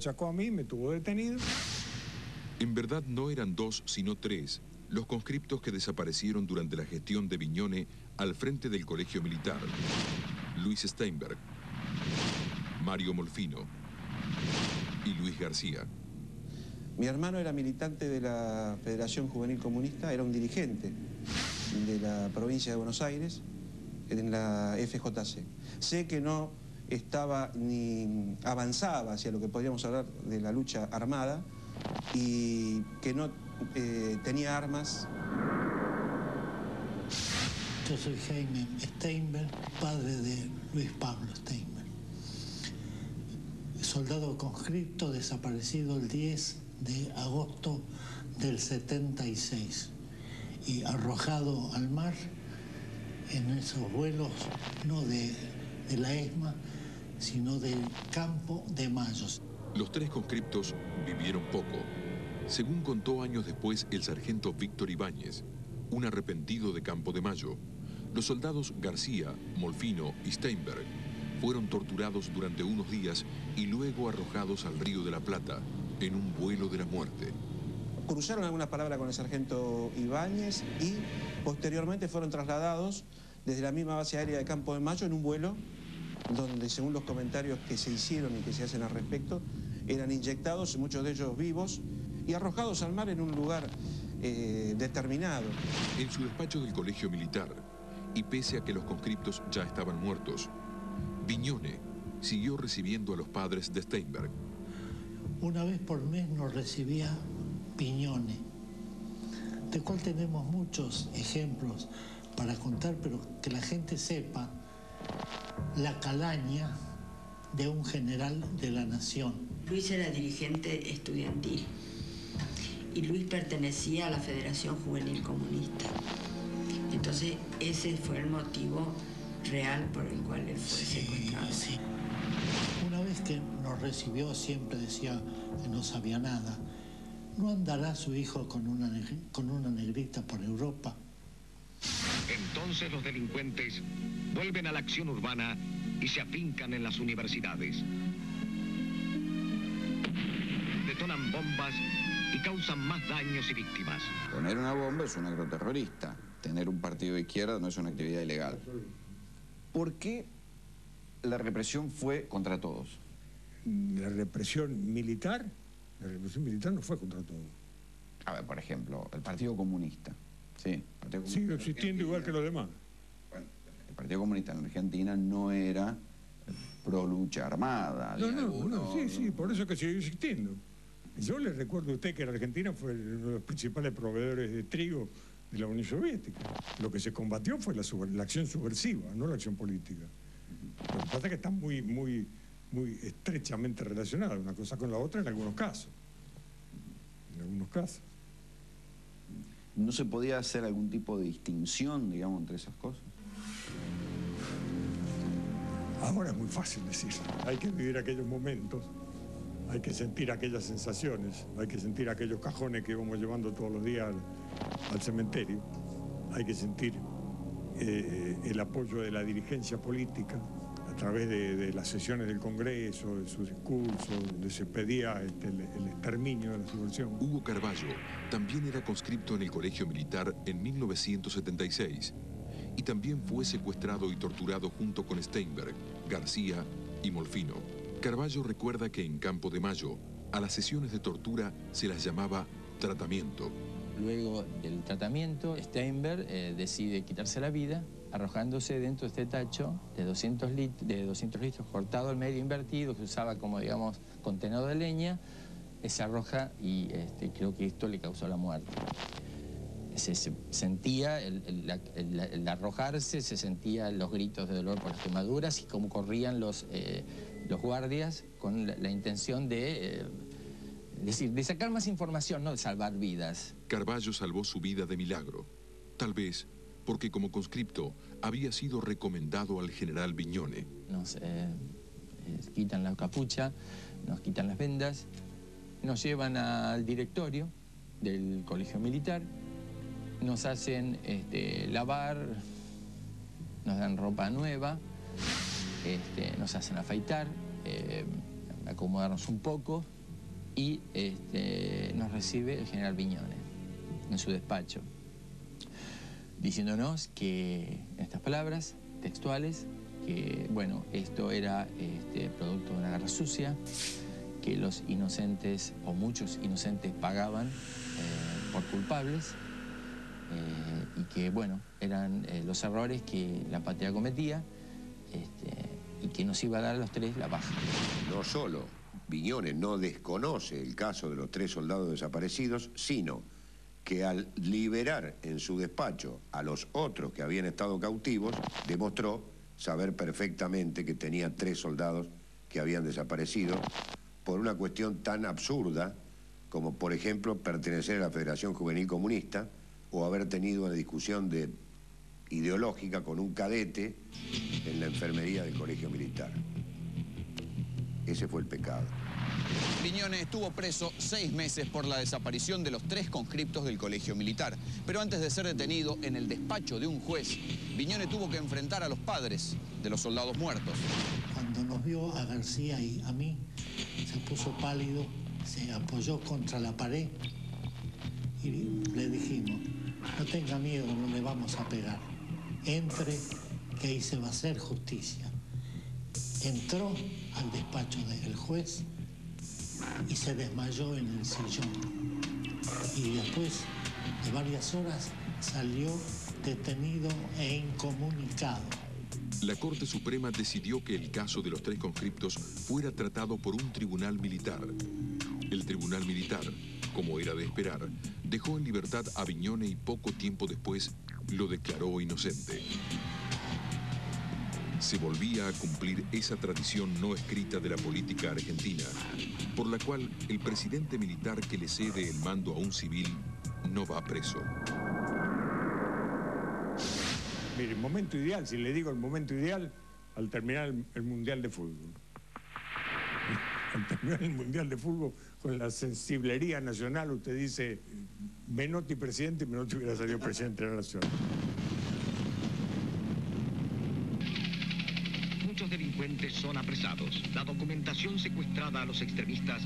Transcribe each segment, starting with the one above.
achacó a mí, me tuvo detenido. En verdad no eran 2, sino 3, los conscriptos que desaparecieron durante la gestión de Viñone al frente del colegio militar. Luis Steinberg, Mario Molfino y Luis García. Mi hermano era militante de la Federación Juvenil Comunista, era un dirigente de la provincia de Buenos Aires, en la FJC. Sé que no estaba ni avanzaba hacia lo que podríamos hablar de la lucha armada y que no tenía armas. Yo soy Jaime Steinberg, padre de Luis Pablo Steinberg. Soldado conscripto desaparecido el 10 de agosto del 76 y arrojado al mar en esos vuelos, no de la ESMA, sino del Campo de Mayo. Los 3 conscriptos vivieron poco. Según contó años después el sargento Víctor Ibáñez, un arrepentido de Campo de Mayo, los soldados García, Molfino y Steinberg fueron torturados durante unos días y luego arrojados al Río de la Plata en un vuelo de la muerte. Cruzaron algunas palabras con el sargento Ibáñez y posteriormente fueron trasladados desde la misma base aérea de Campo de Mayo en un vuelo donde, según los comentarios que se hicieron y que se hacen al respecto, eran inyectados, muchos de ellos vivos, y arrojados al mar en un lugar determinado. En su despacho del colegio militar, y pese a que los conscriptos ya estaban muertos, Viñone siguió recibiendo a los padres de Steinberg. Una vez por mes nos recibía Viñone, de cual tenemos muchos ejemplos para contar, pero que la gente sepa la calaña de un general de la nación. Luis era dirigente estudiantil y Luis pertenecía a la Federación Juvenil Comunista. Entonces ese fue el motivo real por el cual él fue secuestrado. Sí. Una vez que nos recibió siempre decía que no sabía nada. ¿No andará su hijo con una negrita por Europa? Entonces los delincuentes vuelven a la acción urbana y se afincan en las universidades. Detonan bombas y causan más daños y víctimas. Poner una bomba es un acto terrorista. Tener un partido de izquierda no es una actividad ilegal. ¿Por qué la represión fue contra todos? La represión militar no fue contra todos. A ver, por ejemplo, el Partido Comunista. Sí, sigue existiendo igual que los demás. Bueno, el Partido Comunista en Argentina no era pro lucha armada. No, sí, por eso que sigue existiendo. Yo le recuerdo a usted que la Argentina fue uno de los principales proveedores de trigo de la Unión Soviética. Lo que se combatió fue la acción subversiva, no la acción política. Lo que pasa es que están muy estrechamente relacionadas una cosa con la otra en algunos casos. ¿No se podía hacer algún tipo de distinción, digamos, entre esas cosas? Ahora es muy fácil decir. Hay que vivir aquellos momentos, hay que sentir aquellas sensaciones, hay que sentir aquellos cajones que íbamos llevando todos los días al cementerio, hay que sentir el apoyo de la dirigencia política a través de las sesiones del Congreso, de sus discursos, donde se pedía el exterminio de la subversión. Hugo Carballo también era conscripto en el colegio militar en 1976 y también fue secuestrado y torturado junto con Steinberg, García y Molfino. Carballo recuerda que en Campo de Mayo a las sesiones de tortura se las llamaba tratamiento. Luego del tratamiento, Steinberg decide quitarse la vida arrojándose dentro de este tacho de 200 litros cortado al medio invertido, que se usaba como, digamos, contenedor de leña. Se arroja y creo que esto le causó la muerte. Se sentía el arrojarse, se sentían los gritos de dolor por las quemaduras y cómo corrían los guardias con la intención de sacar más información, no de salvar vidas. Carballo salvó su vida de milagro, tal vez porque como conscripto había sido recomendado al general Viñone. Nos quitan la capucha, nos quitan las vendas, nos llevan al directorio del colegio militar, nos hacen lavar, nos dan ropa nueva, nos hacen afeitar. acomodarnos un poco y nos recibe el general Viñones en su despacho, diciéndonos que, en estas palabras textuales, que bueno, esto era producto de una guerra sucia, que los inocentes, o muchos inocentes, pagaban por culpables, y que bueno, eran los errores que la patria cometía, y que nos iba a dar a los tres la baja. No solo Viñones no desconoce el caso de los 3 soldados desaparecidos, sino que al liberar en su despacho a los otros que habían estado cautivos, demostró saber perfectamente que tenía 3 soldados que habían desaparecido por una cuestión tan absurda como, por ejemplo, pertenecer a la Federación Juvenil Comunista o haber tenido una discusión ideológica con un cadete en la enfermería del Colegio Militar. Ese fue el pecado. Viñones estuvo preso 6 meses por la desaparición de los 3 conscriptos del Colegio Militar. Pero antes de ser detenido en el despacho de un juez, Viñones tuvo que enfrentar a los padres de los soldados muertos. Cuando nos vio a García y a mí, se puso pálido, se apoyó contra la pared y le dijimos: no tenga miedo, no le vamos a pegar. Entre, que ahí se va a hacer justicia. Entró al despacho del juez y se desmayó en el sillón. Y después de varias horas salió detenido e incomunicado. La Corte Suprema decidió que el caso de los 3 conscriptos fuera tratado por un tribunal militar. El tribunal militar, como era de esperar, dejó en libertad a Viñones y poco tiempo después lo declaró inocente. Se volvía a cumplir esa tradición no escrita de la política argentina, por la cual el presidente militar que le cede el mando a un civil no va preso. Mire, el momento ideal, si le digo el momento ideal, al terminar el Mundial de Fútbol. Al terminar el Mundial de Fútbol, con la sensiblería nacional, usted dice: Menotti presidente, y Menotti hubiera salido presidente de la Nación. Muchos delincuentes son apresados. La documentación secuestrada a los extremistas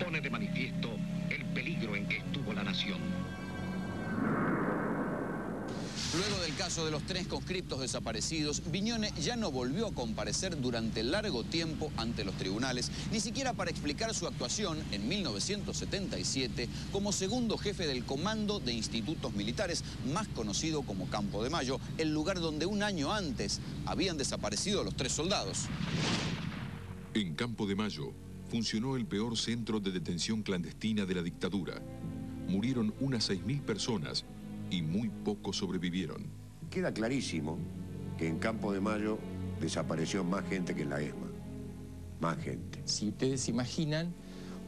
pone de manifiesto el peligro en que estuvo la nación. Luego del caso de los 3 conscriptos desaparecidos, Viñones ya no volvió a comparecer durante largo tiempo ante los tribunales, ni siquiera para explicar su actuación en 1977 como segundo jefe del Comando de Institutos Militares, más conocido como Campo de Mayo, el lugar donde un año antes habían desaparecido los 3 soldados. En Campo de Mayo funcionó el peor centro de detención clandestina de la dictadura. Murieron unas 6.000 personas y muy pocos sobrevivieron. Queda clarísimo que en Campo de Mayo desapareció más gente que en la ESMA. Más gente. Si ustedes imaginan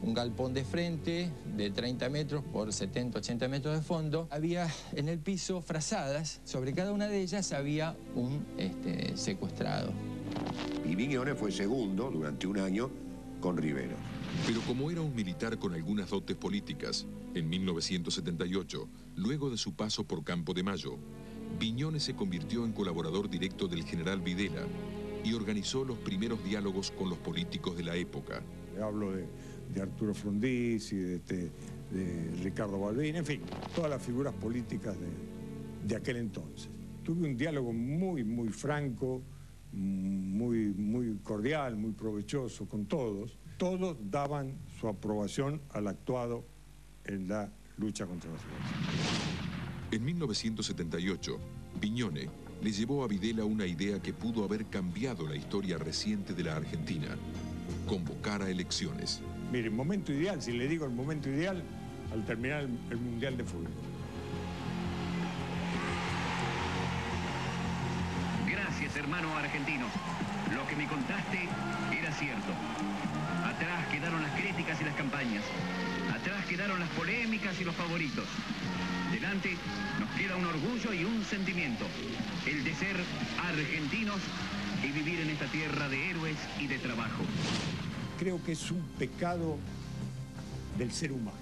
un galpón de frente de 30 metros por 70, 80 metros de fondo, había en el piso frazadas, sobre cada una de ellas había un secuestrado. Y Viñones fue segundo durante un año con Rivero. Pero como era un militar con algunas dotes políticas, en 1978, luego de su paso por Campo de Mayo, Viñones se convirtió en colaborador directo del general Videla y organizó los primeros diálogos con los políticos de la época. Hablo de Arturo Frondizi, de Ricardo Balbín, en fin, todas las figuras políticas de aquel entonces. Tuve un diálogo muy, muy franco, muy cordial, muy provechoso con todos. Todos daban su aprobación al actuado en la lucha contra la subversión. En 1978, Viñones le llevó a Videla una idea que pudo haber cambiado la historia reciente de la Argentina: convocar a elecciones. Mire, momento ideal, si le digo el momento ideal, al terminar el Mundial de Fútbol. Gracias, hermano argentino. Lo que me contaste era cierto. Atrás quedaron las críticas y las campañas. Atrás quedaron las polémicas y los favoritos. Delante nos queda un orgullo y un sentimiento: el de ser argentinos y vivir en esta tierra de héroes y de trabajo. Creo que es un pecado del ser humano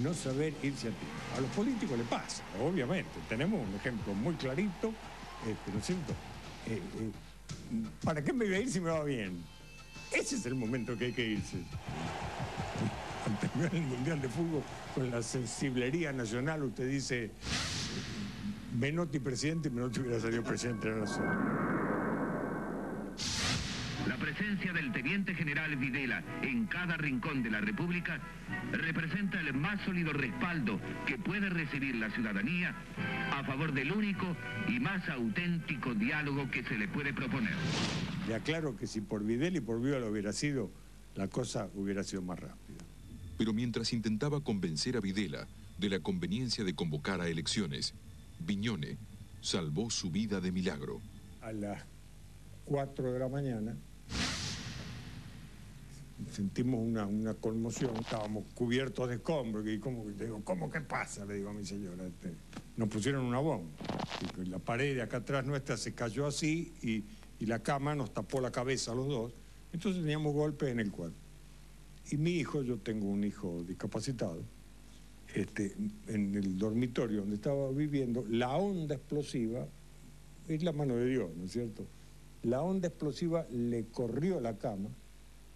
no saber irse a tiempo. A los políticos le pasa, obviamente. Tenemos un ejemplo muy clarito, ¿no es cierto? ¿Para qué me voy a ir si me va bien? Ese Ese es el momento que hay que irse. Al terminar el Mundial de Fútbol, con la sensiblería nacional, usted dice, Menotti presidente, y Menotti hubiera salido presidente de la nación. La presencia del teniente general Videla en cada rincón de la República representa el más sólido respaldo que puede recibir la ciudadanía a favor del único y más auténtico diálogo que se le puede proponer. Le aclaro que si por Videla y por Videla hubiera sido, la cosa hubiera sido más rápida. Pero mientras intentaba convencer a Videla de la conveniencia de convocar a elecciones, Viñone salvó su vida de milagro. A las 4 de la mañana sentimos una conmoción, estábamos cubiertos de escombros, y ¿cómo que pasa? Le digo a mi señora, nos pusieron una bomba, y la pared de acá atrás nuestra se cayó así, y la cama nos tapó la cabeza a los dos, entonces teníamos golpes en el cuerpo. Y mi hijo, yo tengo un hijo discapacitado, en el dormitorio donde estaba viviendo, la onda explosiva es la mano de Dios, ¿no es cierto? La onda explosiva le corrió la cama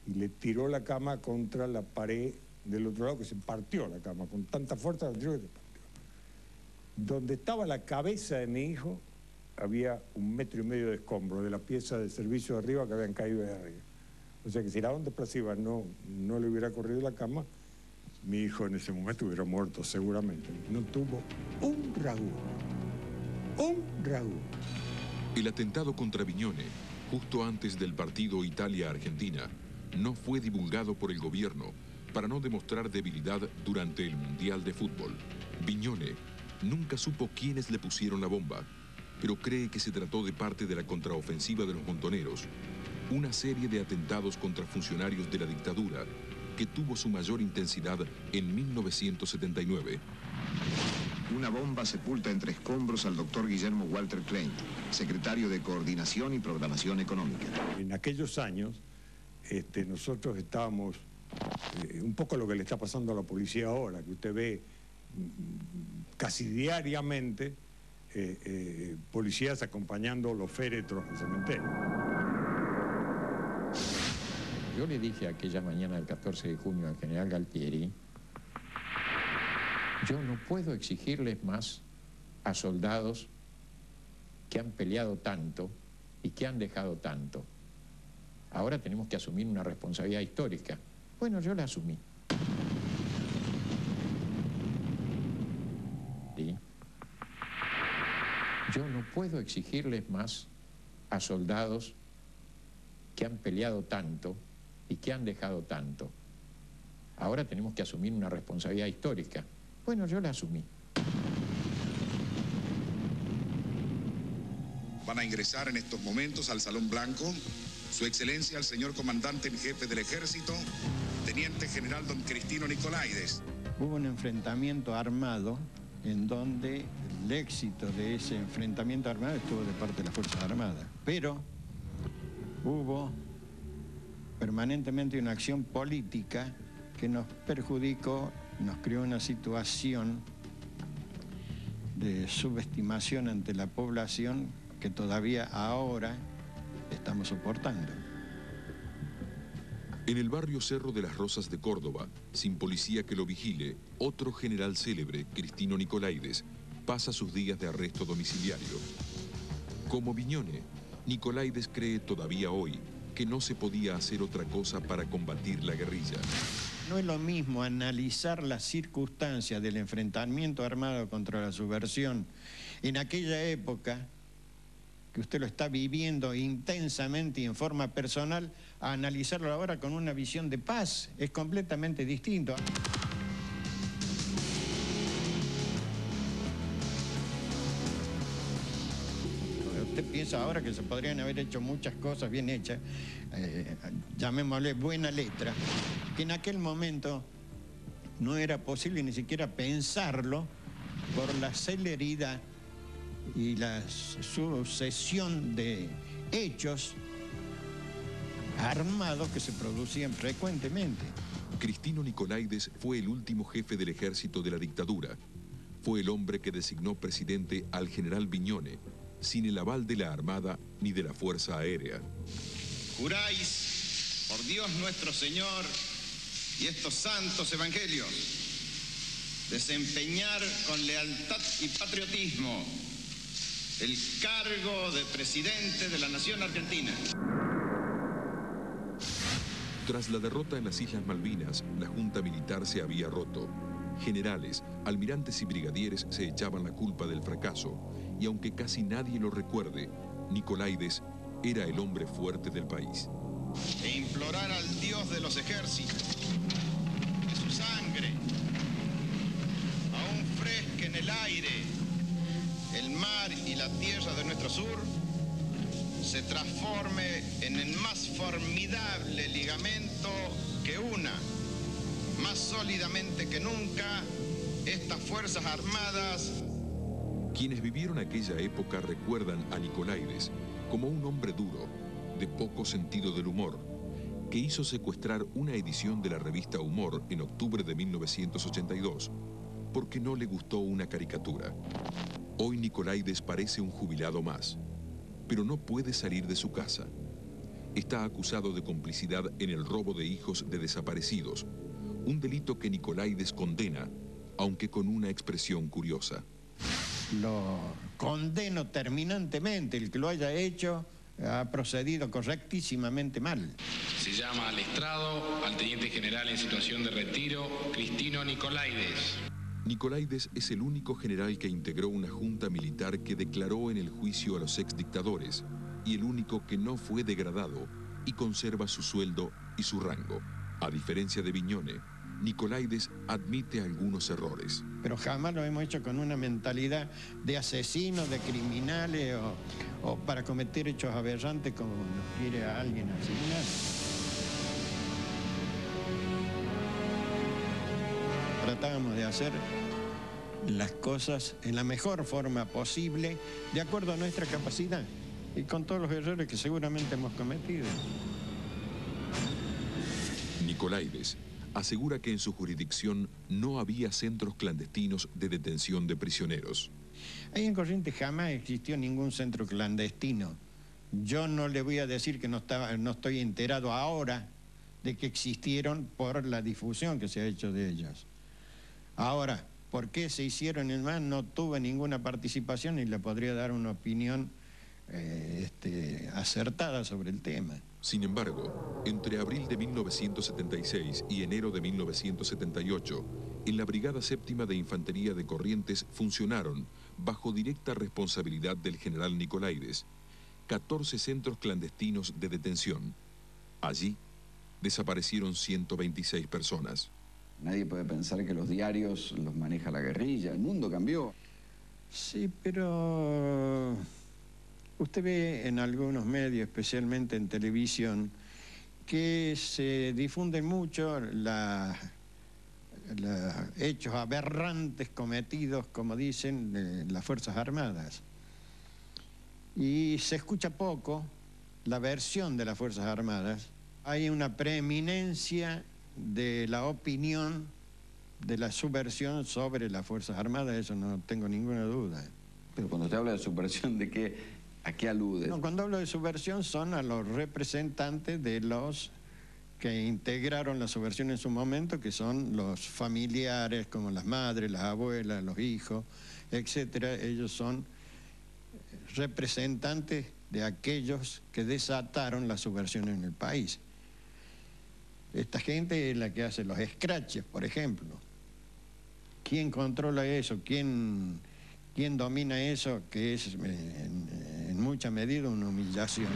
y le tiró la cama contra la pared del otro lado, que se partió la cama, con tanta fuerza la tiró que se partió. Donde estaba la cabeza de mi hijo, había 1,5 metros de escombro de la pieza de servicio de arriba que habían caído de arriba. O sea que si la onda explosiva no le hubiera corrido la cama, mi hijo en ese momento hubiera muerto seguramente. No tuvo un ragú. Un ragú. El atentado contra Viñone, justo antes del partido Italia-Argentina, no fue divulgado por el gobierno para no demostrar debilidad durante el Mundial de Fútbol. Viñone nunca supo quiénes le pusieron la bomba, pero cree que se trató de parte de la contraofensiva de los montoneros, una serie de atentados contra funcionarios de la dictadura que tuvo su mayor intensidad en 1979. Una bomba sepulta entre escombros al doctor Guillermo Walter Klein, secretario de Coordinación y Programación Económica. En aquellos años, nosotros estábamos, un poco lo que le está pasando a la policía ahora, que usted ve casi diariamente policías acompañando los féretros al cementerio. Yo le dije aquella mañana del 14 de junio al general Galtieri, yo no puedo exigirles más a soldados que han peleado tanto y que han dejado tanto. Ahora tenemos que asumir una responsabilidad histórica. Bueno, yo la asumí. ¿Sí? Yo no puedo exigirles más a soldados que han peleado tanto y que han dejado tanto. Ahora tenemos que asumir una responsabilidad histórica. Bueno, yo la asumí. Van a ingresar en estos momentos al Salón Blanco Su Excelencia el señor Comandante en Jefe del Ejército, Teniente General don Cristino Nicolaides. Hubo un enfrentamiento armado en donde el éxito de ese enfrentamiento armado estuvo de parte de las Fuerzas Armadas. Pero hubo permanentemente una acción política que nos perjudicó, nos creó una situación de subestimación ante la población que todavía ahora estamos soportando. En el barrio Cerro de las Rosas de Córdoba, sin policía que lo vigile, otro general célebre, Cristino Nicolaides, pasa sus días de arresto domiciliario. Como Viñone, Nicolaides cree todavía hoy que no se podía hacer otra cosa para combatir la guerrilla. No es lo mismo analizar las circunstancias del enfrentamiento armado contra la subversión en aquella época, que usted lo está viviendo intensamente y en forma personal, a analizarlo ahora con una visión de paz. Es completamente distinto. Usted piensa ahora que se podrían haber hecho muchas cosas bien hechas, llamémosle buena letra, que en aquel momento no era posible ni siquiera pensarlo por la celeridad y la sucesión de hechos armados que se producían frecuentemente. Cristino Nicolaides fue el último jefe del ejército de la dictadura. Fue el hombre que designó presidente al general Viñone, sin el aval de la Armada ni de la Fuerza Aérea. ¿Juráis por Dios nuestro Señor y estos santos evangelios, desempeñar con lealtad y patriotismo el cargo de presidente de la Nación Argentina. Tras la derrota en las Islas Malvinas, la Junta Militar se había roto. Generales, almirantes y brigadieres se echaban la culpa del fracaso, y aunque casi nadie lo recuerde, Nicolaides era el hombre fuerte del país. E implorar al Dios de los ejércitos que su sangre, aún fresca en el aire, el mar y la tierra de nuestro sur, se transforme en el más formidable ligamento que una, más sólidamente que nunca, estas Fuerzas Armadas. Quienes vivieron aquella época recuerdan a Nicolaides como un hombre duro, de poco sentido del humor, que hizo secuestrar una edición de la revista Humor en octubre de 1982, porque no le gustó una caricatura. Hoy Nicolaides parece un jubilado más, pero no puede salir de su casa. Está acusado de complicidad en el robo de hijos de desaparecidos, un delito que Nicolaides condena, aunque con una expresión curiosa. Lo condeno terminantemente. El que lo haya hecho ha procedido correctísimamente mal. Se llama al estrado al teniente general en situación de retiro, Cristino Nicolaides. Nicolaides es el único general que integró una junta militar que declaró en el juicio a los exdictadores y el único que no fue degradado y conserva su sueldo y su rango. A diferencia de Viñone, Nicolaides admite algunos errores. Pero jamás lo hemos hecho con una mentalidad de asesinos, de criminales o para cometer hechos aberrantes como nos quiere a alguien asesinar. Tratábamos de hacer las cosas en la mejor forma posible, de acuerdo a nuestra capacidad y con todos los errores que seguramente hemos cometido. Nicolaides asegura que en su jurisdicción no había centros clandestinos de detención de prisioneros. Ahí en Corrientes jamás existió ningún centro clandestino. Yo no le voy a decir que no estoy enterado ahora de que existieron por la difusión que se ha hecho de ellos. Ahora, ¿por qué se hicieron en más? No tuve ninguna participación y le podría dar una opinión acertada sobre el tema. Sin embargo, entre abril de 1976 y enero de 1978, en la Brigada Séptima de Infantería de Corrientes funcionaron, bajo directa responsabilidad del general Nicolaides, 14 centros clandestinos de detención. Allí desaparecieron 126 personas. Nadie puede pensar que los diarios los maneja la guerrilla. El mundo cambió. Sí, pero usted ve en algunos medios, especialmente en televisión, que se difunden mucho los hechos aberrantes cometidos, como dicen, de las Fuerzas Armadas. Y se escucha poco la versión de las Fuerzas Armadas. Hay una preeminencia de la opinión, de la subversión sobre las Fuerzas Armadas, eso no tengo ninguna duda. Pero cuando usted habla de subversión, ¿a qué alude? No, cuando hablo de subversión son a los representantes de los que integraron la subversión en su momento, que son los familiares, como las madres, las abuelas, los hijos, etcétera. Ellos son representantes de aquellos que desataron la subversión en el país. Esta gente es la que hace los escraches, por ejemplo. ¿Quién controla eso? ¿Quién domina eso? Que es en mucha medida una humillación.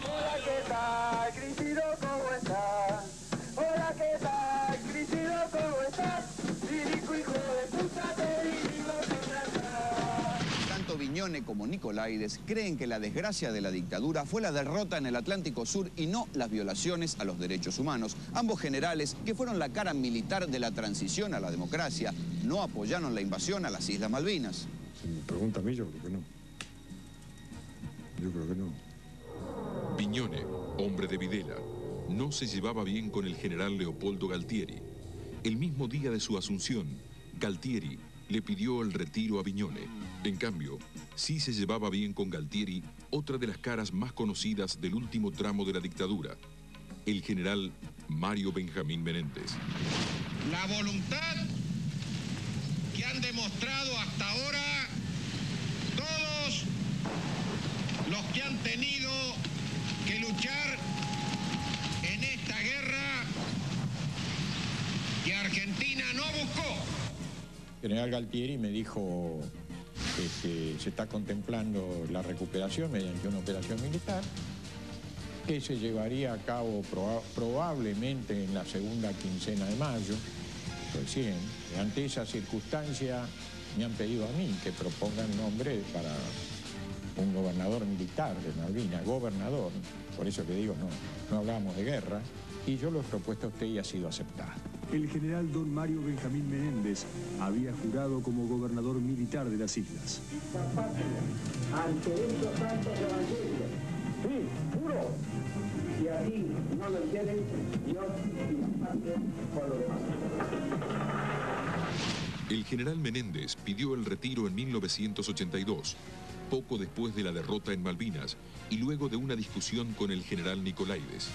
Hola, ¿qué tal, Cristino? ¿Cómo estás? Hola, ¿qué tal, Cristino? ¿Cómo estás? Dirico, hijo de puta, te digo que Tanto Viñone como Nicolaides creen que la desgracia de la dictadura fue la derrota en el Atlántico Sur y no las violaciones a los derechos humanos. Ambos generales, que fueron la cara militar de la transición a la democracia, no apoyaron la invasión a las Islas Malvinas. Si me pregunta a mí, yo creo que no. Yo creo que no. Viñone, hombre de Videla, no se llevaba bien con el general Leopoldo Galtieri. El mismo día de su asunción, Galtieri le pidió el retiro a Viñones. En cambio, sí se llevaba bien con Galtieri, otra de las caras más conocidas del último tramo de la dictadura, el general Mario Benjamín Menéndez. La voluntad que han demostrado hasta ahora todos los que han tenido que luchar en esta guerra que Argentina no buscó. El general Galtieri me dijo que se está contemplando la recuperación mediante una operación militar que se llevaría a cabo probablemente en la segunda quincena de mayo, recién. Ante esa circunstancia me han pedido a mí que proponga el nombre para un gobernador militar de Malvinas, gobernador, por eso que digo, no hablamos de guerra, y yo lo he propuesto a usted y ha sido aceptado. El general don Mario Benjamín Menéndez había jurado como gobernador militar de las islas. Ante estos santos evangelios, sí, juro, si así no lo quieren, Dios y la patria por lo demás. El general Menéndez pidió el retiro en 1982, poco después de la derrota en Malvinas y luego de una discusión con el general Nicolaides.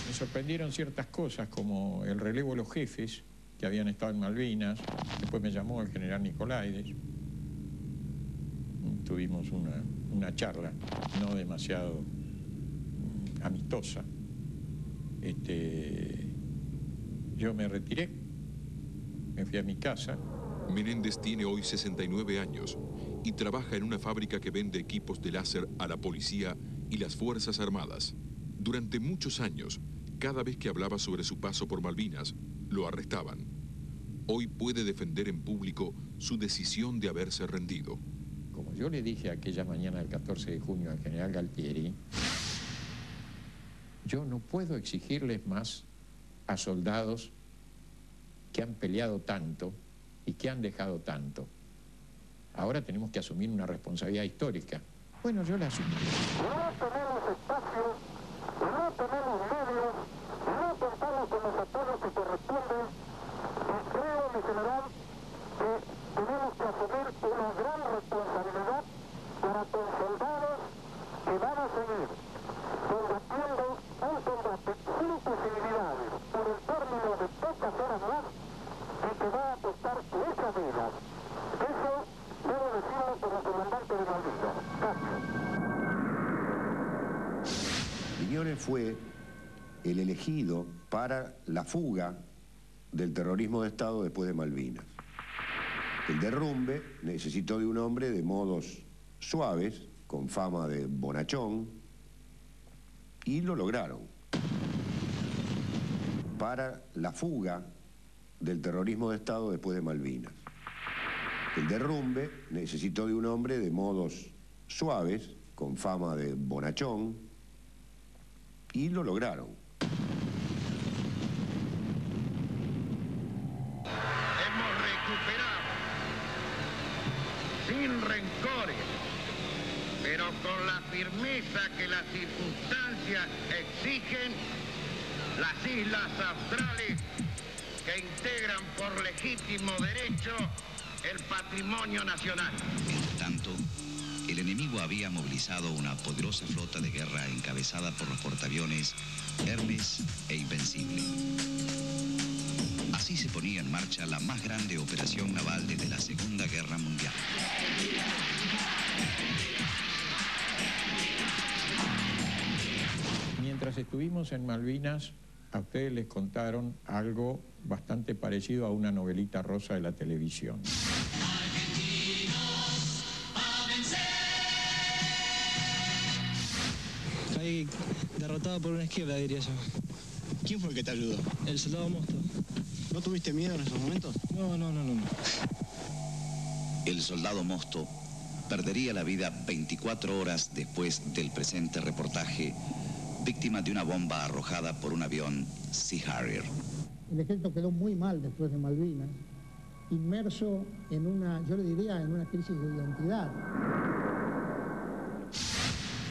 Me sorprendieron ciertas cosas como el relevo de los jefes que habían estado en Malvinas. Después me llamó el general Nicolaides. Tuvimos una charla no demasiado amistosa. Yo me retiré, me fui a mi casa. Menéndez tiene hoy 69 años y trabaja en una fábrica que vende equipos de láser a la policía y las Fuerzas Armadas. Durante muchos años, cada vez que hablaba sobre su paso por Malvinas, lo arrestaban. Hoy puede defender en público su decisión de haberse rendido. Como yo le dije aquella mañana del 14 de junio al general Galtieri, yo no puedo exigirles más a soldados que han peleado tanto y que han dejado tanto. Ahora tenemos que asumir una responsabilidad histórica. Bueno, yo la asumí. No tenemos espacio, no tenemos medios, no contamos con los apoyos que corresponden y creo, mi general, que tenemos que asumir una gran responsabilidad para que los soldados que van a seguir combatiendo un combate sin posibilidades por el término de pocas horas más y que va a costar muchas vidas. Eso debo decirlo como comandante de Malvinas. Viñones fue el elegido para la fuga del terrorismo de Estado después de Malvinas. El derrumbe necesitó de un hombre de modos suaves, con fama de bonachón, y lo lograron. Para la fuga del terrorismo de Estado después de Malvinas. El derrumbe necesitó de un hombre de modos suaves, con fama de bonachón, y lo lograron. Hemos recuperado, sin rencores, pero con la firmeza que las circunstancias exigen, las islas australes que integran por legítimo derecho el patrimonio nacional. Entre tanto, el enemigo había movilizado una poderosa flota de guerra encabezada por los portaaviones Hermes e Invencible. Así se ponía en marcha la más grande operación naval desde la Segunda Guerra Mundial. Mientras estuvimos en Malvinas, a ustedes les contaron algo bastante parecido a una novelita rosa de la televisión. Caí derrotado por una izquierda, diría yo. ¿Quién fue el que te ayudó? El soldado Mosto. ¿No tuviste miedo en esos momentos? No. El soldado Mosto perdería la vida 24 horas después del presente reportaje, víctima de una bomba arrojada por un avión Sea Harrier. El ejército quedó muy mal después de Malvinas, inmerso en una, yo le diría, en una crisis de identidad.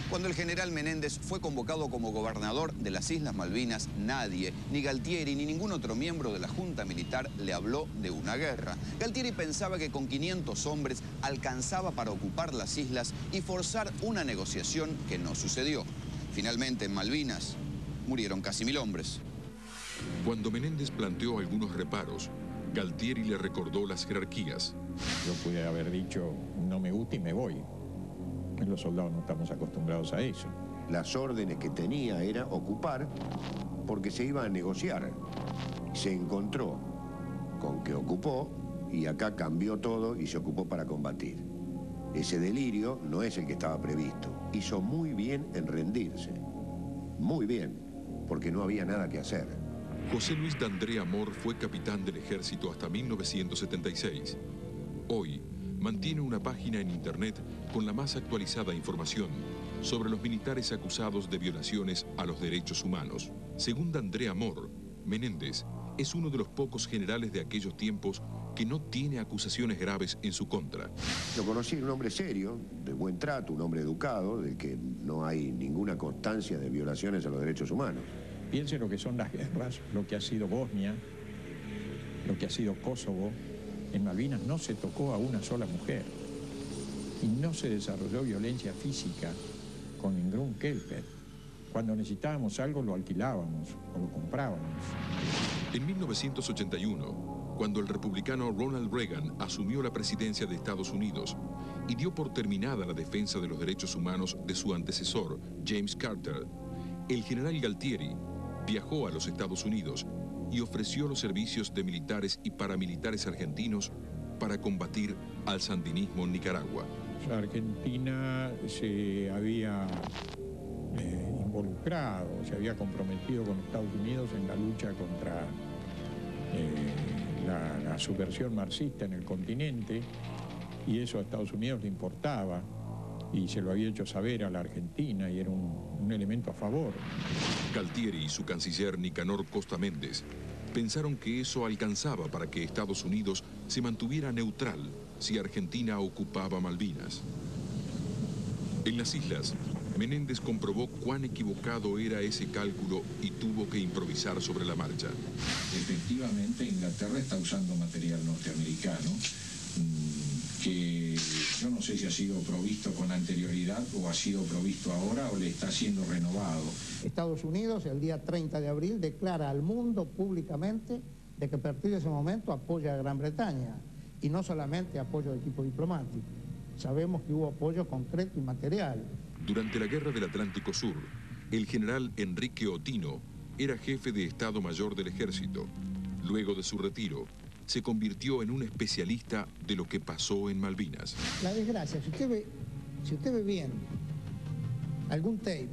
Cuando el general Menéndez fue convocado como gobernador de las Islas Malvinas, nadie, ni Galtieri ni ningún otro miembro de la Junta Militar le habló de una guerra. Galtieri pensaba que con 500 hombres alcanzaba para ocupar las islas y forzar una negociación que no sucedió. Finalmente, en Malvinas, murieron casi 1000 hombres. Cuando Menéndez planteó algunos reparos, Galtieri le recordó las jerarquías. Yo pude haber dicho, no me gusta y me voy. Los soldados no estamos acostumbrados a eso. Las órdenes que tenía era ocupar porque se iba a negociar. Se encontró con que ocupó y acá cambió todo y se ocupó para combatir. Ese delirio no es el que estaba previsto. Hizo muy bien en rendirse. Muy bien, porque no había nada que hacer. José Luis D'Andrea Amor fue capitán del ejército hasta 1976. Hoy mantiene una página en internet con la más actualizada información sobre los militares acusados de violaciones a los derechos humanos. Según D'Andrea Amor, Menéndez es uno de los pocos generales de aquellos tiempos que no tiene acusaciones graves en su contra. Lo conocí, un hombre serio, de buen trato, un hombre educado, del que no hay ninguna constancia de violaciones a los derechos humanos. Piense lo que son las guerras, lo que ha sido Bosnia, lo que ha sido Kosovo. En Malvinas no se tocó a una sola mujer y no se desarrolló violencia física con ningún Kelper. Cuando necesitábamos algo lo alquilábamos o lo comprábamos. En 1981, cuando el republicano Ronald Reagan asumió la presidencia de Estados Unidos y dio por terminada la defensa de los derechos humanos de su antecesor, James Carter, el general Galtieri viajó a los Estados Unidos y ofreció los servicios de militares y paramilitares argentinos para combatir al sandinismo en Nicaragua. Argentina se había involucrado, se había comprometido con Estados Unidos en la lucha contra la subversión marxista en el continente, y eso a Estados Unidos le importaba y se lo había hecho saber a la Argentina y era un elemento a favor. Galtieri y su canciller Nicanor Costa Méndez pensaron que eso alcanzaba para que Estados Unidos se mantuviera neutral si Argentina ocupaba Malvinas. En las islas, Menéndez comprobó cuán equivocado era ese cálculo y tuvo que improvisar sobre la marcha. Efectivamente, Inglaterra está usando material norteamericano que yo no sé si ha sido provisto con anterioridad o ha sido provisto ahora o le está siendo renovado. Estados Unidos, el día 30 de abril, declara al mundo públicamente de que a partir de ese momento apoya a Gran Bretaña, y no solamente apoyo de tipo diplomático. Sabemos que hubo apoyo concreto y material. Durante la Guerra del Atlántico Sur, el general Enrique Otino era jefe de Estado Mayor del Ejército. Luego de su retiro, se convirtió en un especialista de lo que pasó en Malvinas. La desgracia, si usted ve bien algún tape,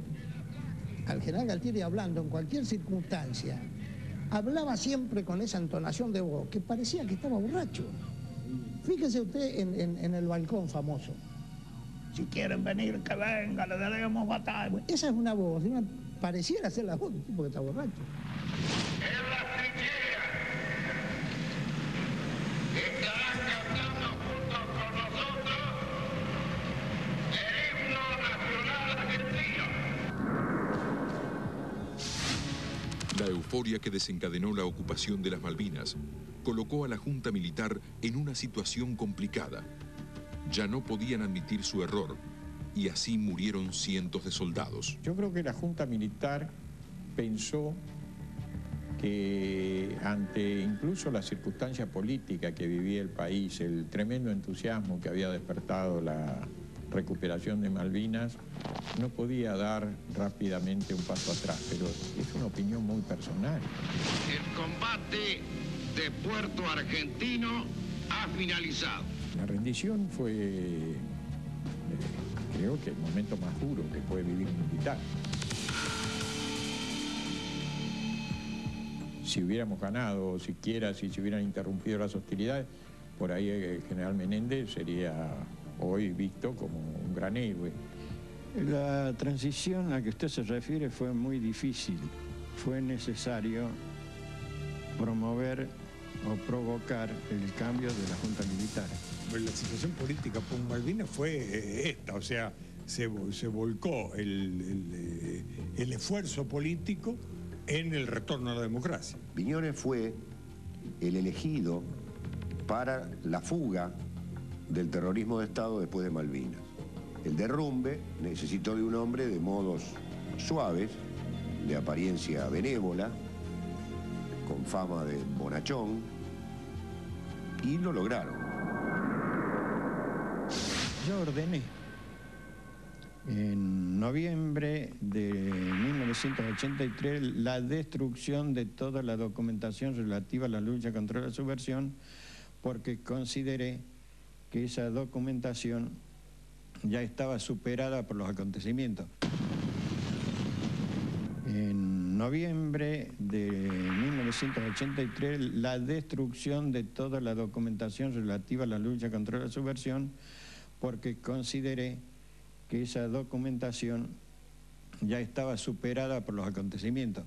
al general Galtieri hablando en cualquier circunstancia, hablaba siempre con esa entonación de voz, que parecía que estaba borracho. Fíjese usted en el balcón famoso. Si quieren venir, que vengan, le daremos batalla. Esa es una voz, pareciera ser la voz de un tipo que está borracho. En las trincheras estarán cantando junto con nosotros el himno nacional argentino. La euforia que desencadenó la ocupación de las Malvinas colocó a la Junta Militar en una situación complicada. Ya no podían admitir su error y así murieron cientos de soldados. Yo creo que la Junta Militar pensó que ante incluso la circunstancia política que vivía el país, el tremendo entusiasmo que había despertado la recuperación de Malvinas, no podía dar rápidamente un paso atrás, pero es una opinión muy personal. El combate de Puerto Argentino ha finalizado. La rendición fue, creo que el momento más duro que puede vivir un militar. Si hubiéramos ganado, siquiera si se hubieran interrumpido las hostilidades, por ahí el general Menéndez sería hoy visto como un gran héroe. La transición a que usted se refiere fue muy difícil. Fue necesario promover o provocar el cambio de la Junta Militar. La situación política por Malvinas fue esta, o sea, se volcó el esfuerzo político en el retorno a la democracia. Viñones fue el elegido para la fuga del terrorismo de Estado después de Malvinas. El derrumbe necesitó de un hombre de modos suaves, de apariencia benévola, con fama de bonachón, y lo lograron. Yo ordené en noviembre de 1983 la destrucción de toda la documentación relativa a la lucha contra la subversión, porque consideré que esa documentación ya estaba superada por los acontecimientos. En noviembre de 1983 la destrucción de toda la documentación relativa a la lucha contra la subversión, porque consideré que esa documentación ya estaba superada por los acontecimientos.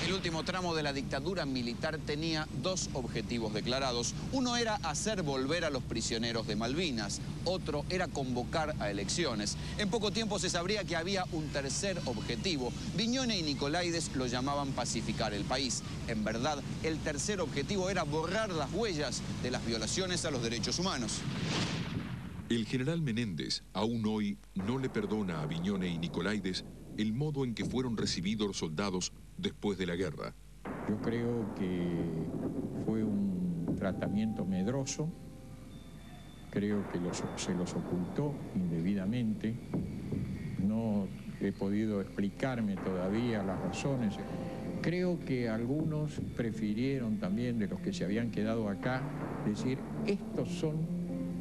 El último tramo de la dictadura militar tenía dos objetivos declarados. Uno era hacer volver a los prisioneros de Malvinas, otro era convocar a elecciones. En poco tiempo se sabría que había un tercer objetivo. Viñone y Nicolaides lo llamaban pacificar el país. En verdad, el tercer objetivo era borrar las huellas de las violaciones a los derechos humanos. El general Menéndez aún hoy no le perdona a Viñone y Nicolaides el modo en que fueron recibidos los soldados después de la guerra. Yo creo que fue un tratamiento medroso, creo que se los ocultó indebidamente, no he podido explicarme todavía las razones. Creo que algunos prefirieron también, de los que se habían quedado acá, decir, estos son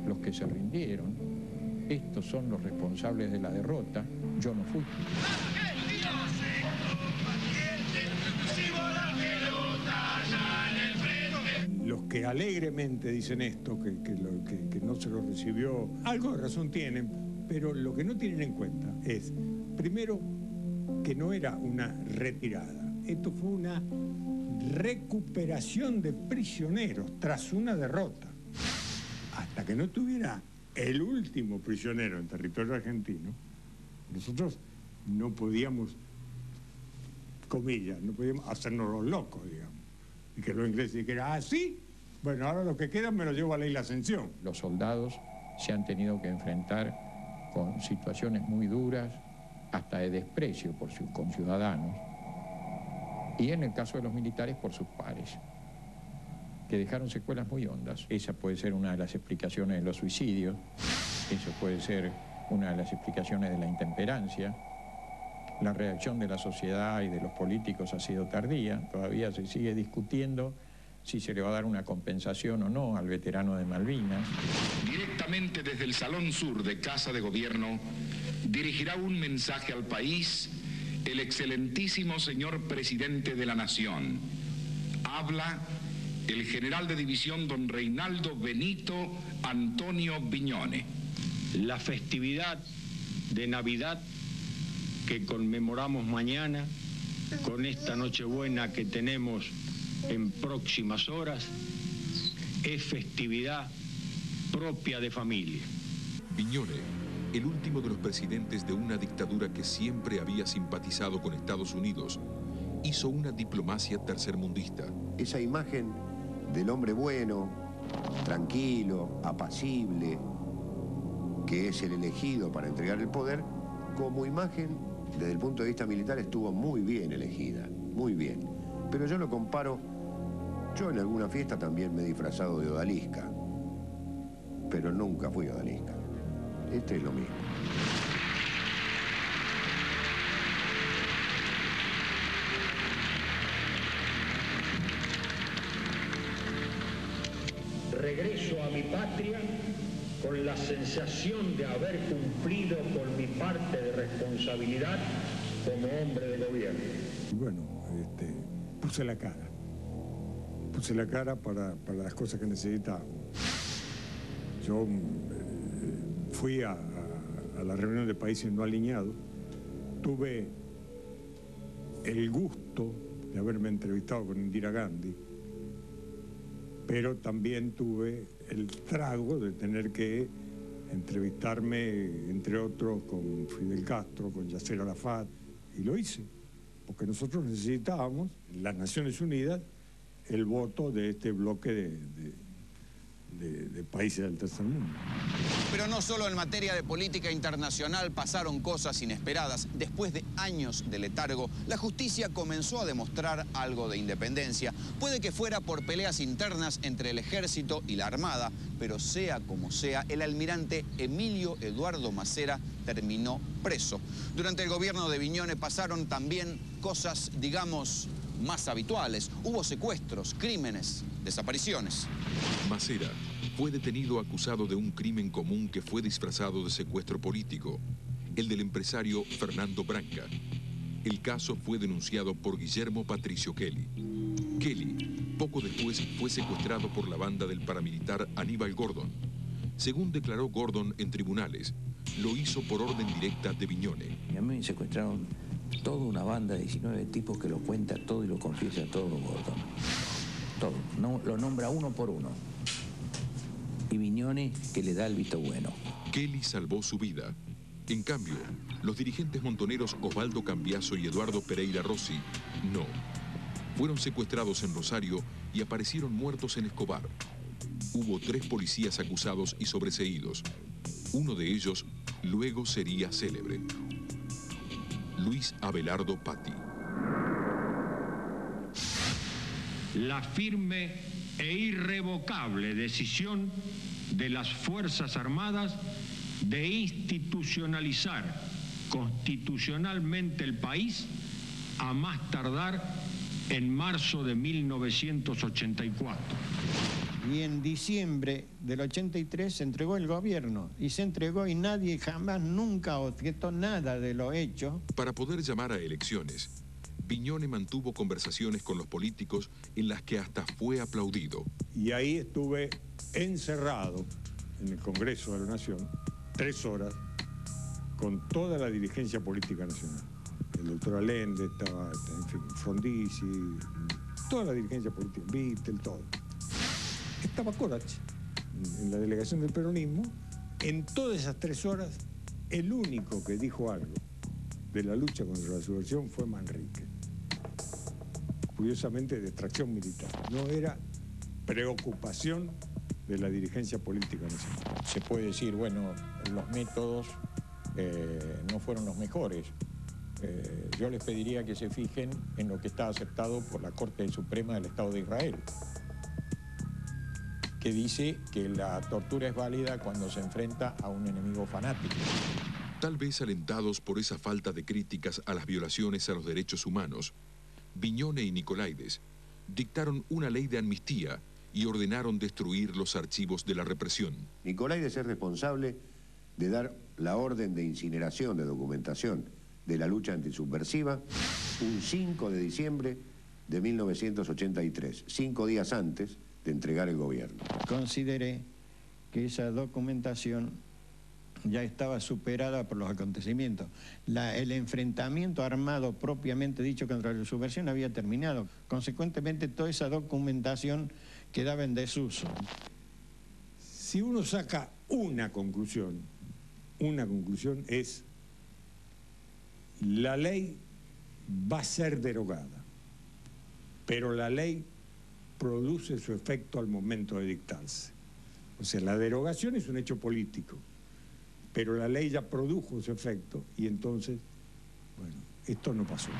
los que se rindieron, estos son los responsables de la derrota, yo no fui. Los que alegremente dicen esto, que no se lo recibió, algo de razón tienen, pero lo que no tienen en cuenta es, primero, que no era una retirada, esto fue una recuperación de prisioneros tras una derrota. Hasta que no tuviera el último prisionero en territorio argentino, nosotros no podíamos, comillas, no podíamos hacernos los locos, digamos. Y que los ingleses dijeran, ah, sí, bueno, ahora los que quedan me los llevo a la Isla Ascensión. Los soldados se han tenido que enfrentar con situaciones muy duras, hasta de desprecio por sus conciudadanos, y en el caso de los militares por sus pares, que dejaron secuelas muy hondas. Esa puede ser una de las explicaciones de los suicidios, eso puede ser una de las explicaciones de la intemperancia. La reacción de la sociedad y de los políticos ha sido tardía, todavía se sigue discutiendo si se le va a dar una compensación o no al veterano de Malvinas. Directamente desde el Salón Sur de Casa de Gobierno, dirigirá un mensaje al país el excelentísimo señor presidente de la Nación. Habla el general de división don Reinaldo Benito Antonio Viñone. La festividad de Navidad que conmemoramos mañana, con esta Nochebuena que tenemos en próximas horas, es festividad propia de familia. Viñone, el último de los presidentes de una dictadura que siempre había simpatizado con Estados Unidos, hizo una diplomacia tercermundista. Esa imagen del hombre bueno, tranquilo, apacible, que es el elegido para entregar el poder, como imagen, desde el punto de vista militar, estuvo muy bien elegida, muy bien. Pero yo lo comparo, yo en alguna fiesta también me he disfrazado de odalisca, pero nunca fui odalisca. Este es lo mismo. Regreso a mi patria con la sensación de haber cumplido con mi parte de responsabilidad como hombre de gobierno. Y bueno, puse la cara para las cosas que necesitaba. Yo fui a la reunión de países no alineados, tuve el gusto de haberme entrevistado con Indira Gandhi, pero también tuve el trago de tener que entrevistarme, entre otros, con Fidel Castro, con Yasser Arafat, y lo hice, porque nosotros necesitábamos, en las Naciones Unidas, el voto de este bloque de países del tercer mundo. Pero no solo en materia de política internacional pasaron cosas inesperadas. Después de años de letargo, la justicia comenzó a demostrar algo de independencia. Puede que fuera por peleas internas entre el ejército y la armada, pero sea como sea, el almirante Emilio Eduardo Macera terminó preso. Durante el gobierno de Viñone pasaron también cosas, digamos, más habituales. Hubo secuestros, crímenes, desapariciones. Macera fue detenido acusado de un crimen común que fue disfrazado de secuestro político, el del empresario Fernando Branca. El caso fue denunciado por Guillermo Patricio Kelly. Kelly, poco después, fue secuestrado por la banda del paramilitar Aníbal Gordon. Según declaró Gordon en tribunales, lo hizo por orden directa de Viñone. Y a mí me secuestraron toda una banda de 19 tipos que lo cuenta todo y lo confiesa todo Gordon. Todo. No, lo nombra uno por uno. Y Viñone que le da el visto bueno. Kelly salvó su vida. En cambio, los dirigentes montoneros Osvaldo Cambiaso y Eduardo Pereira Rossi, no. Fueron secuestrados en Rosario y aparecieron muertos en Escobar. Hubo 3 policías acusados y sobreseídos. Uno de ellos luego sería célebre. Luis Abelardo Patti. La firme e irrevocable decisión de las Fuerzas Armadas de institucionalizar constitucionalmente el país a más tardar en marzo de 1984. Y en diciembre del 83 se entregó el gobierno, y se entregó y nadie jamás, nunca objetó nada de lo hecho. Para poder llamar a elecciones, Viñone mantuvo conversaciones con los políticos en las que hasta fue aplaudido. Y ahí estuve encerrado en el Congreso de la Nación 3 horas con toda la dirigencia política nacional. El doctor Allende estaba, en fin, Frondizi, toda la dirigencia política, Vittel, todo. Estaba Corach en la delegación del peronismo. En todas esas 3 horas, el único que dijo algo de la lucha contra la subversión fue Manrique. Curiosamente, de extracción militar. No era preocupación de la dirigencia política nacional. Se puede decir, bueno, los métodos no fueron los mejores. Yo les pediría que se fijen en lo que está aceptado por la Corte Suprema del Estado de Israel, que dice que la tortura es válida cuando se enfrenta a un enemigo fanático. Tal vez alentados por esa falta de críticas a las violaciones a los derechos humanos, Viñone y Nicolaides dictaron una ley de amnistía y ordenaron destruir los archivos de la represión. Nicolaides es responsable de dar la orden de incineración de documentación de la lucha antisubversiva un 5 de diciembre de 1983, 5 días antes de entregar el gobierno. Consideré que esa documentación ya estaba superada por los acontecimientos. El enfrentamiento armado propiamente dicho contra la subversión había terminado. Consecuentemente, toda esa documentación quedaba en desuso. Si uno saca una conclusión es: la ley va a ser derogada, pero la ley produce su efecto al momento de dictarse. O sea, la derogación es un hecho político, pero la ley ya produjo su efecto y entonces, bueno, esto no pasó.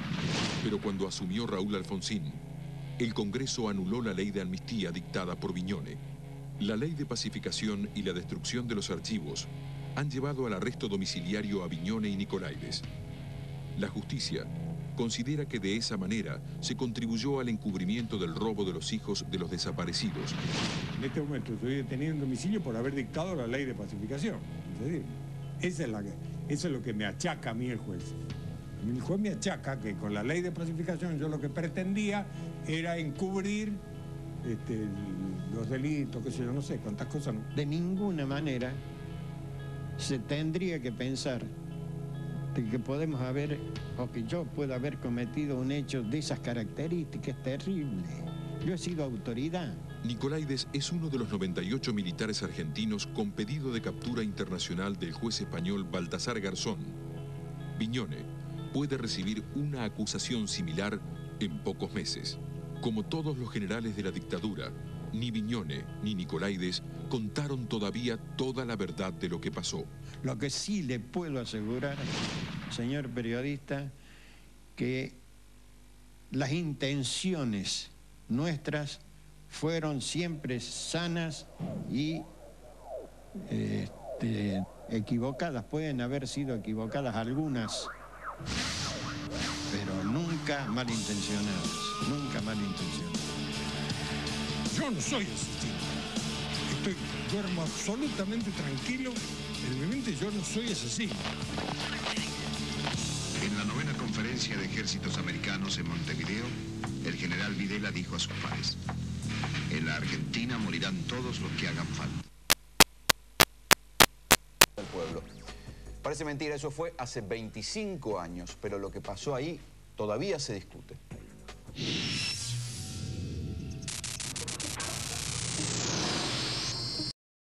Pero cuando asumió Raúl Alfonsín, el Congreso anuló la ley de amnistía dictada por Viñone. La ley de pacificación y la destrucción de los archivos han llevado al arresto domiciliario a Viñone y Nicolaides. La justicia considera que de esa manera se contribuyó al encubrimiento del robo de los hijos de los desaparecidos. En este momento estoy detenido en domicilio por haber dictado la ley de pacificación. Eso es lo que me achaca a mí el juez. El juez me achaca que con la ley de pacificación yo lo que pretendía era encubrir los delitos, qué sé yo, no sé, cuántas cosas no. De ninguna manera se tendría que pensar de que podemos haber, o que yo pueda haber cometido un hecho de esas características. Terrible. Yo he sido autoridad. Nicolaides es uno de los 98 militares argentinos con pedido de captura internacional del juez español Baltasar Garzón. Viñone puede recibir una acusación similar en pocos meses. Como todos los generales de la dictadura, ni Viñone ni Nicolaides contaron todavía toda la verdad de lo que pasó. Lo que sí le puedo asegurar, señor periodista, que las intenciones nuestras fueron siempre sanas y equivocadas. Pueden haber sido equivocadas algunas, pero nunca malintencionadas, nunca malintencionadas. Yo no soy asesino. Duermo absolutamente tranquilo en mi mente, yo no soy asesino. En la 9ª conferencia de ejércitos americanos en Montevideo, el general Videla dijo a sus pares: en la Argentina morirán todos los que hagan falta. El pueblo. Parece mentira, eso fue hace 25 años, pero lo que pasó ahí todavía se discute.